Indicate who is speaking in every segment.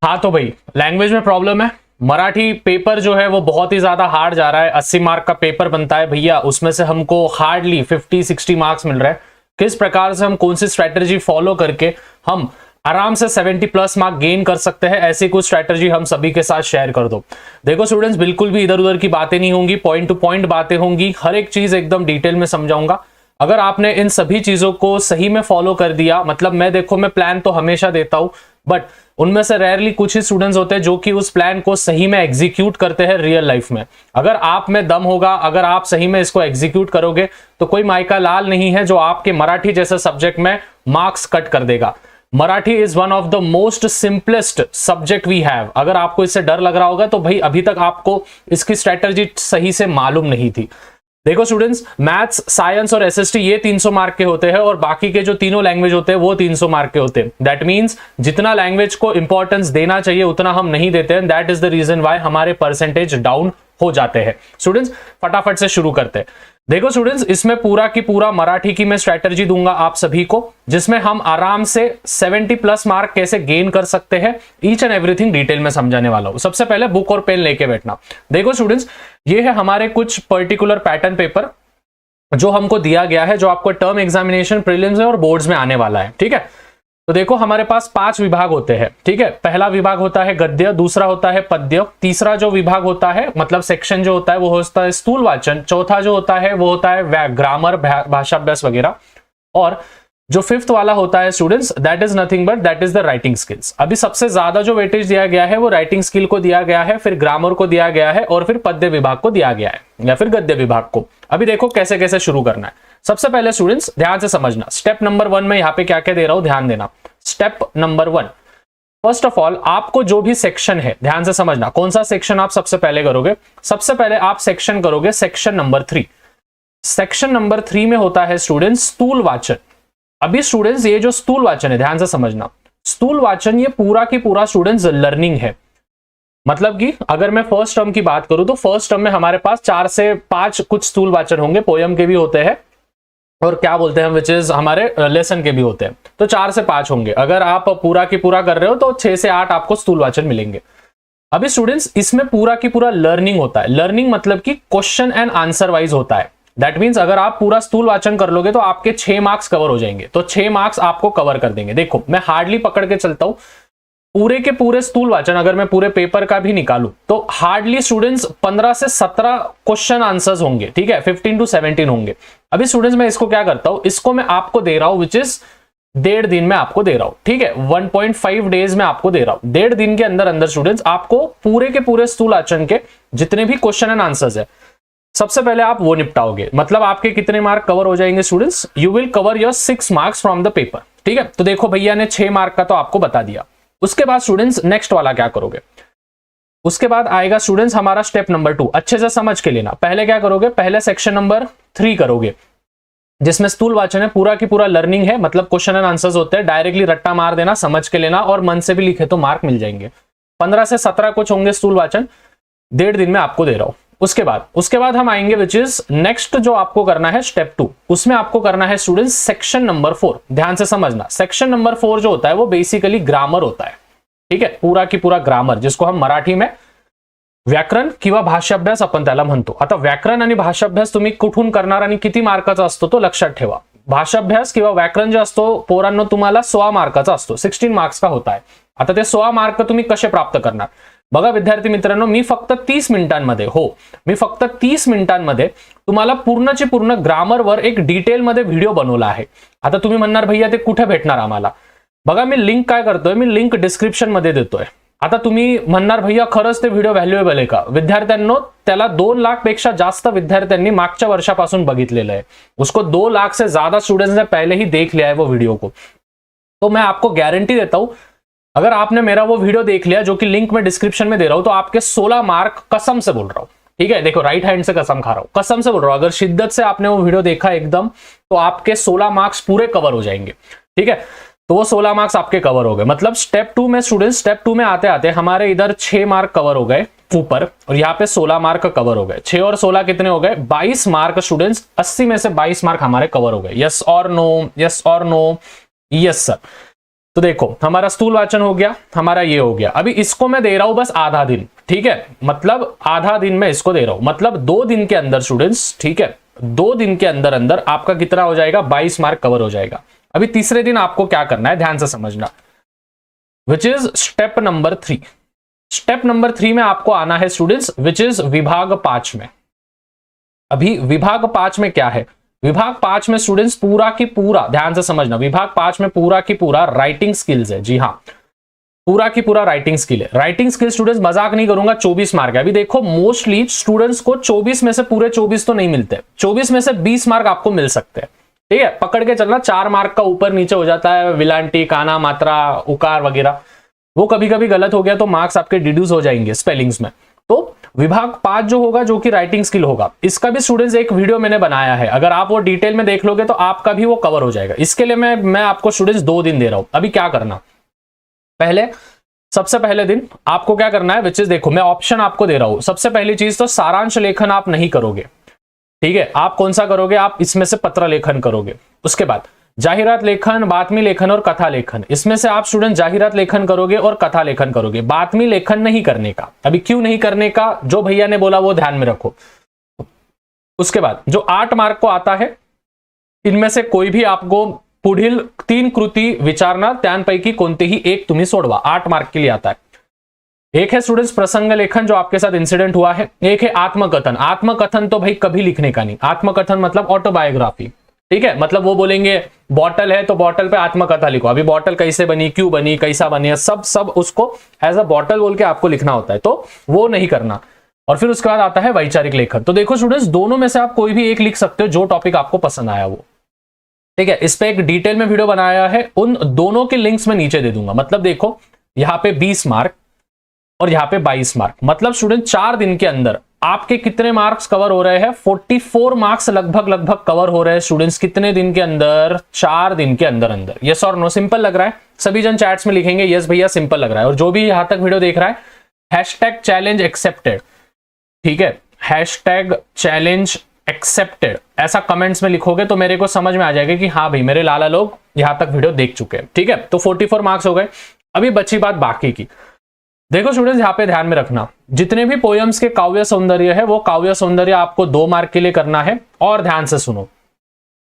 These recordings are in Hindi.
Speaker 1: हाँ तो भाई लैंग्वेज में प्रॉब्लम है। मराठी पेपर जो है वो बहुत ही ज्यादा हार्ड जा रहा है। 80 मार्क का पेपर बनता है भैया, उसमें से हमको हार्डली 50-60 मार्क्स मिल रहे हैं। किस प्रकार से हम कौन सी स्ट्रेटेजी फॉलो करके हम आराम से 70 प्लस मार्क गेन कर सकते हैं, ऐसी कुछ स्ट्रेटेजी हम सभी के साथ शेयर कर दो। देखो स्टूडेंट्स, बिल्कुल भी इधर उधर की बातें नहीं होंगी, पॉइंट टू पॉइंट बातें होंगी, हर एक चीज एकदम डिटेल में समझाऊंगा। अगर आपने इन सभी चीजों को सही में फॉलो कर दिया, मतलब मैं प्लान तो हमेशा देता हूं, बट उनमें से रेयरली कुछ ही स्टूडेंट्स होते हैं जो कि उस प्लान को सही में एग्जीक्यूट करते हैं रियल लाइफ में। अगर आप में दम होगा, अगर आप सही में इसको एग्जीक्यूट करोगे, तो कोई माइका लाल नहीं है जो आपके मराठी जैसे सब्जेक्ट में मार्क्स कट कर देगा। Marathi is one of the most simplest subject we have. अगर आपको इससे डर लग रहा होगा तो भाई अभी तक आपको इसकी स्ट्रेटजी सही से मालूम नहीं थी। देखो स्टूडेंट्स, मैथ्स, साइंस और एसएसटी ये 300 मार्क के होते हैं और बाकी के जो तीनों लैंग्वेज होते हैं वो 300 मार्क के होते हैं। दैट मींस जितना लैंग्वेज को इंपॉर्टेंस देना चाहिए उतना हम नहीं देते हैं। That is the reason why हमारे परसेंटेज डाउन हो जाते हैं। स्टूडेंट्स फटाफट से शुरू करते हैं। देखो स्टूडेंट्स, इसमें पूरा की पूरा मराठी की मैं स्ट्रेटजी दूंगा आप सभी को, जिसमें हम आराम से 70 प्लस मार्क कैसे गेन कर सकते हैं, ईच एंड एवरीथिंग डिटेल में समझाने वाला हूं। सबसे पहले बुक और पेन लेके बैठना। देखो स्टूडेंट्स, ये है हमारे कुछ पर्टिकुलर पैटर्न पेपर जो हमको दिया गया है, जो आपको टर्म एग्जामिनेशन, प्रीलिम्स और बोर्ड्स में आने वाला है। ठीक है, तो देखो हमारे पास 5 विभाग होते हैं। ठीक है, पहला विभाग होता है गद्य, दूसरा होता है पद्य, तीसरा जो विभाग होता है मतलब सेक्शन जो होता है वो होता है स्थूल वाचन, चौथा जो होता है वो होता है ग्रामर, भाषाभ्यास वगैरह, और जो फिफ्थ वाला होता है students that is nothing but that is the writing skills. अभी सबसे ज्यादा जो वेटेज दिया गया है वो राइटिंग स्किल को दिया गया है, फिर ग्रामर को दिया गया है और फिर पद्य विभाग को दिया गया है या फिर गद्य विभाग को। अभी देखो कैसे कैसे शुरू करना है। सबसे पहले स्टूडेंट्स ध्यान से समझना, स्टेप नंबर 1 में यहाँ पे क्या क्या दे रहा हूं ध्यान देना। Step number 1, first of all आपको जो भी सेक्शन है ध्यान से समझना, कौन सा सेक्शन आप सबसे पहले करोगे। सबसे पहले आप सेक्शन करोगे सेक्शन नंबर 3। सेक्शन नंबर 3 में होता है स्टूडेंट्स स्थूल वाचन। अभी स्टूडेंट्स ये जो स्थूल वाचन है ध्यान से समझना, स्थूल वाचन ये पूरा की पूरा स्टूडेंट्स लर्निंग है। मतलब कि अगर मैं फर्स्ट टर्म की बात करूं तो फर्स्ट टर्म में हमारे पास 4 से 5 कुछ स्थूल वाचन होंगे, पोयम के भी होते हैं और क्या बोलते हैं विच इज हमारे लेसन के भी होते हैं, तो 4 से 5 होंगे। अगर आप पूरा की पूरा कर रहे हो तो 6 से 8 आपको स्थूल वाचन मिलेंगे। अभी स्टूडेंट्स इसमें पूरा की पूरा लर्निंग होता है। लर्निंग मतलब कि क्वेश्चन एंड आंसर वाइज होता है। दैट मीन्स अगर आप पूरा स्थूल वाचन कर लोगे तो आपके 6 मार्क्स कवर हो जाएंगे, तो 6 मार्क्स आपको कवर कर देंगे। देखो मैं हार्डली पकड़ के चलता हूं, पूरे के पूरे स्थूल वाचन अगर मैं पूरे पेपर का भी निकालूं तो हार्डली स्टूडेंट्स 15 से 17 क्वेश्चन आंसर्स होंगे। ठीक है, 15 to 17 होंगे। अभी स्टूडेंट्स मैं इसको क्या करता हूं, इसको मैं आपको दे रहा हूं विच इज 1.5 दिन में आपको दे रहा हूं। ठीक है, 1.5 डेज में आपको दे रहा हूं। 1.5 दिन के अंदर अंदर स्टूडेंट्स आपको पूरे के पूरे स्थूल वाचन के जितने भी क्वेश्चन एंड आंसर्स है सबसे पहले आप वो निपटाओगे। मतलब आपके कितने मार्क कवर हो जाएंगे students, you will cover your 6 marks from the paper. ठीक है, तो देखो भैया ने 6 मार्क का तो आपको बता दिया। उसके बाद स्टूडेंट्स नेक्स्ट वाला क्या करोगे, उसके बाद आएगा स्टूडेंट्स हमारा स्टेप नंबर 2। अच्छे से समझ के लेना। पहले क्या करोगे, पहले सेक्शन नंबर 3 करोगे जिसमें स्थूल वाचन है, पूरा की पूरा लर्निंग है, मतलब क्वेश्चन एंड आंसर्स होते हैं। डायरेक्टली रट्टा मार देना, समझ के लेना और मन से भी लिखे तो मार्क मिल जाएंगे। 15 से 17 कुछ होंगे स्थूल वाचन, 1.5 दिन में आपको दे रहा हूं। उसके बाद हम आएंगे विच इज नेक्स्ट जो आपको करना है स्टेप 2। उसमें आपको करना है स्टूडेंट्स सेक्शन नंबर 4। ध्यान से समझना, सेक्शन नंबर 4 जो होता है वो बेसिकली ग्रामर होता है। ठीक है, पूरा की पूरा ग्रामर, जिसको हम मराठी में व्याकरण किंवा भाषाभ्यास आपण त्याला म्हणतो। आता व्याकरण आणि भाषाभ्यास तुम्ही कुठून करणार आणि किती मार्काचा असतो तो लक्षात ठेवा। भाषाभ्यास किंवा व्याकरण जो असतो पोरांनो तुम्हाला 16 मार्काचा असतो, 16 मार्क्स का होता है। आता ते 16 मार्क तुम्ही कसे प्राप्त करणार, बघा विद्यार्थी मित्रांनो, मी फक्त 30 मिनिटांमध्ये तुम्हाला पूर्णची पूर्ण ग्रामरवर एक डिटेलमध्ये व्हिडिओ बनवला आहे। आता तुम्ही म्हणणार भैया ते कुठे भेटणार आम्हाला, बघा मी लिंक काय करतोय, मी लिंक डिस्क्रिप्शन मध्ये देतोय। आता तुम्ही म्हणणार भैया खरंच ते व्हिडिओ व्हॅल्युएबल आहे का, विद्यार्थ्यांनो त्याला 2 लाख पेक्षा जास्त विद्यार्थ्यांनी मागच्या वर्षापासून बघितलेलं है। उसको 2 लाख से ज्यादा स्टूडेंट्स ने पहले ही देख लिया है वो वीडियो को। तो मैं आपको गारंटी देता हूं, अगर आपने मेरा वो वीडियो देख लिया जो कि लिंक में डिस्क्रिप्शन में दे रहा हूं, तो आपके 16 मार्क कसम से बोल रहा हूं। ठीक है, देखो राइट हैंड से कसम खा रहा हूं, कसम से बोल रहा हूं, अगर शिद्दत से आपने वो वीडियो देखा एकदम तो आपके 16 मार्क्स पूरे कवर हो जाएंगे। ठीक है, तो वो 16 मार्क्स आपके कवर हो गए। मतलब स्टेप 2 में स्टूडेंट्स, स्टेप 2 में आते आते हमारे इधर 6 मार्क कवर हो गए ऊपर और यहाँ पे 16 मार्क कवर हो गए। 6 और 16 कितने हो गए, 22 मार्क स्टूडेंट्स। 80 में से 22 मार्क हमारे कवर हो गए। यस और नो, यस और नो, यस सर। तो देखो हमारा स्थूल वाचन हो गया, हमारा ये हो गया। अभी इसको मैं दे रहा हूं बस आधा दिन, ठीक है, मतलब आधा दिन में इसको दे रहा हूं, मतलब 2 दिन के अंदर स्टूडेंट्स, ठीक है, 2 दिन के अंदर अंदर आपका कितना हो जाएगा, 22 मार्क कवर हो जाएगा। अभी तीसरे दिन आपको क्या करना है, ध्यान से समझना, which is step number 3। Step number 3 में आपको आना है स्टूडेंट्स, विच इज विभाग 5 में। अभी विभाग 5 में क्या है, विभाग 5 में स्टूडेंट्स पूरा की पूरा, ध्यान से समझना, विभाग 5 में पूरा की पूरा राइटिंग स्किल्स है। जी हाँ, पूरा की पूरा राइटिंग स्किल है। राइटिंग स्किल स्टूडेंट्स मजाक नहीं करूंगा, 24 मार्क है। अभी देखो मोस्टली स्टूडेंट्स को 24 में से पूरे 24 तो नहीं मिलते, 24 में से 20 मार्क आपको मिल सकते हैं, ठीक है, पकड़ के चलना। 4 मार्क का ऊपर नीचे हो जाता है, विलांटी, काना, मात्रा, उकार वगैरह, वो कभी कभी गलत हो गया तो मार्क्स आपके डिड्यूस हो जाएंगे स्पेलिंग्स में। तो विभाग 5 जो होगा, जो कि राइटिंग स्किल होगा, इसका भी स्टूडेंट्स एक वीडियो मैंने बनाया है, अगर आप वो डिटेल में देख लोगे तो आपका भी वो कवर हो जाएगा। इसके लिए मैं आपको स्टूडेंट्स 2 दिन दे रहा हूं। अभी क्या करना, पहले सबसे पहले दिन आपको क्या करना है, विच इज, देखो मैं ऑप्शन आपको दे रहा हूं। सबसे पहली चीज तो सारांश लेखन आप नहीं करोगे, ठीक है, आप कौन सा करोगे, आप इसमें से पत्र लेखन करोगे। उसके बाद जाहिरात लेखन, बातमी लेखन और कथा लेखन, इसमें से आप स्टूडेंट जाहिरात लेखन करोगे और कथा लेखन करोगे। बातमी लेखन नहीं करने का, अभी क्यों नहीं करने का, जो भैया ने बोला वो ध्यान में रखो। उसके बाद जो 8 मार्क को आता है, इनमें से कोई भी आपको पुढील 3 कृती विचारना, त्यांपैकी कोणतीही एक तुम्ही सोडवा, 8 मार्क के लिए आता है। एक है स्टूडेंट्स प्रसंग लेखन, जो आपके साथ इंसिडेंट हुआ है। एक है आत्मकथन। आत्मकथन तो भाई कभी लिखने का नहीं, आत्मकथन मतलब ऑटोबायोग्राफी, ठीक है, मतलब वो बोलेंगे बॉटल है तो बॉटल पे आत्मकथा लिखो। अभी बॉटल कैसे बनी, क्यों बनी, कैसा बनी, सब उसको एज अ बॉटल बोल के आपको लिखना होता है, तो वो नहीं करना। और फिर उसके बाद आता है वैचारिक लेखन। तो देखो स्टूडेंट्स, दोनों में से आप कोई भी एक लिख सकते हो, जो टॉपिक आपको पसंद आया वो, ठीक है। इस पे एक डिटेल में वीडियो बनाया है, उन दोनों के लिंक्स मैं नीचे दे दूंगा। मतलब देखो यहाँ पे 20 मार्क और यहाँ पे 22 मार्क, मतलब स्टूडेंट 4 दिन के अंदर आपके कितने मार्क्स कवर हो रहे हैं, 44 मार्क्स लगभग कवर हो रहे हैं स्टूडेंट्स। कितने दिन के अंदर, 4 दिन के अंदर अंदर। यस और नो, सिंपल लग रहा है? सभी जन चैट्स में लिखेंगे यस भैया सिंपल लग रहा है। और जो भी यहां तक वीडियो देख रहा है, हैशटैग चैलेंज एक्सेप्टेड, ठीक है, हैशटैग चैलेंज एक्सेप्टेड ऐसा कमेंट्स में लिखोगे तो मेरे को समझ में आ जाएगा कि हाँ भाई मेरे लाला लोग यहां तक वीडियो देख चुके हैं, ठीक है। तो 44 मार्क्स हो गए। अभी बची बात बाकी की। देखो स्टूडेंट्स, यहाँ पे ध्यान में रखना, जितने भी पोएम्स के काव्य सौंदर्य है, वो काव्य सौंदर्य आपको 2 मार्क के लिए करना है। और ध्यान से सुनो,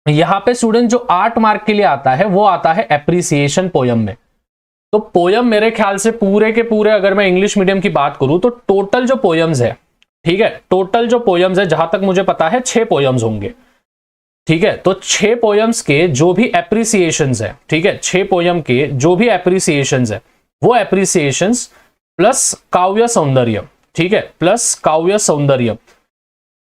Speaker 1: यहाँ पे स्टूडेंट जो 8 मार्क के लिए आता है, वो आता है एप्रिसिएशन पोयम में। तो पोयम मेरे ख्याल से पूरे के पूरे, अगर मैं इंग्लिश मीडियम की बात करूं तो टोटल जो पोयम्स है, ठीक है, टोटल जो पोयम्स है, जहां तक मुझे पता है 6 पोयम्स होंगे, ठीक है। तो 6 पोयम्स के जो भी एप्रिसिएशंस है, ठीक है, 6 पोयम के जो भी एप्रिसिएशंस है, वो एप्रिसिएशंस प्लस काव्य सौंदर्य, ठीक है, प्लस काव्य सौंदर्य,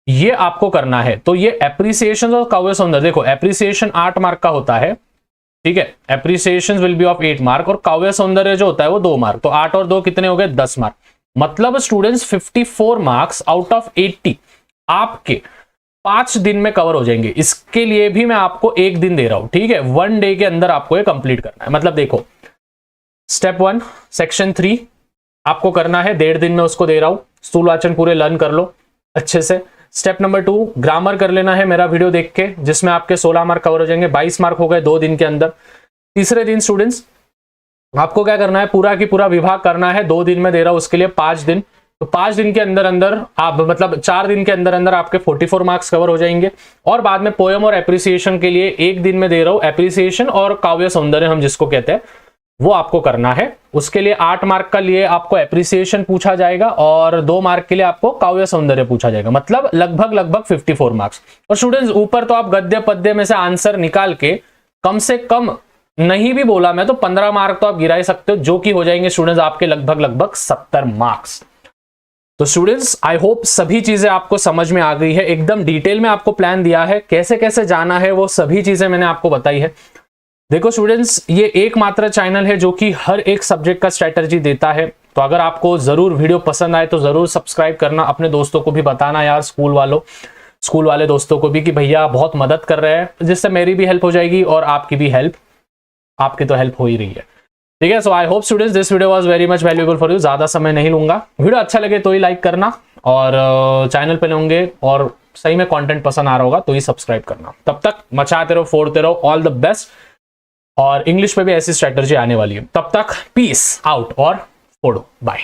Speaker 1: ये आपको करना है। तो ये एप्रिसिएशन और काव्य सौंदर्य, देखो एप्रिसिएशन 8 मार्क का होता है, ठीक है, appreciation will be of 8 mark, और काव्य सौंदर्य जो होता है वो 2 मार्क। तो 8 और 2 कितने हो गए, 10 मार्क। मतलब स्टूडेंट्स 54 मार्क्स आउट ऑफ 80 आपके 5 दिन में कवर हो जाएंगे। इसके लिए भी मैं आपको 1 दिन दे रहा हूं, ठीक है, 1 डे के अंदर आपको ये कंप्लीट करना है। मतलब देखो, स्टेप 1 सेक्शन 3 आपको करना है 1.5 दिन में, उसको दे रहा हूं। स्थूल वाचन पूरे लर्न कर लो अच्छे से। स्टेप नंबर 2 ग्रामर कर लेना है मेरा वीडियो देख के, जिसमें आपके 16 मार्क कवर हो जाएंगे। 22 मार्क हो गए 2 दिन के अंदर। तीसरे दिन स्टूडेंट्स आपको क्या करना है, पूरा की पूरा विभाग करना है। 2 दिन में दे रहा हूं, उसके लिए 5 दिन। तो 5 दिन के अंदर अंदर आप, मतलब 4 दिन के अंदर अंदर आपके 44 मार्क्स कवर हो जाएंगे। और बाद में पोयम और एप्रिसिएशन के लिए 1 दिन में दे रहा हूं। एप्रिसिएशन और काव्य सौंदर्य हम जिसको कहते हैं, वो आपको करना है। उसके लिए 8 मार्क का लिए आपको एप्रिसिएशन पूछा जाएगा और 2 मार्क के लिए आपको काव्य सौंदर्य पूछा जाएगा। मतलब लगभग 54 मार्क्स। और स्टूडेंट्स ऊपर तो आप गद्य पद्य में से आंसर निकाल के कम से कम, नहीं भी बोला मैं तो 15 मार्क तो आप गिरा ही सकते हो, जो कि हो जाएंगे स्टूडेंट्स आपके लगभग 70 मार्क्स। तो स्टूडेंट्स आई होप सभी चीजें आपको समझ में आ गई है। एकदम डिटेल में आपको प्लान दिया है, कैसे कैसे जाना है वो सभी चीजें मैंने आपको बताई है। देखो स्टूडेंट्स, ये एकमात्र चैनल है जो कि हर एक सब्जेक्ट का स्ट्रेटजी देता है। तो अगर आपको जरूर वीडियो पसंद आए तो जरूर सब्सक्राइब करना, अपने दोस्तों को भी बताना यार, स्कूल वाले दोस्तों को भी, कि भैया बहुत मदद कर रहे हैं, जिससे मेरी भी हेल्प हो जाएगी और आपकी भी हेल्प, आपकी तो हेल्प हो ही रही है, ठीक है। So I hope students this video was very much valuable for you. ज्यादा समय नहीं लूंगा, वीडियो अच्छा लगे तो ही लाइक करना, और चैनल पे होंगे और सही में कंटेंट पसंद आ रहा होगा तो ही सब्सक्राइब करना। तब तक मचाते रहो, फोड़ते रहो। All the best. और इंग्लिश पे भी ऐसी स्ट्रेटजी आने वाली है। तब तक पीस आउट और फोड़ो, बाय।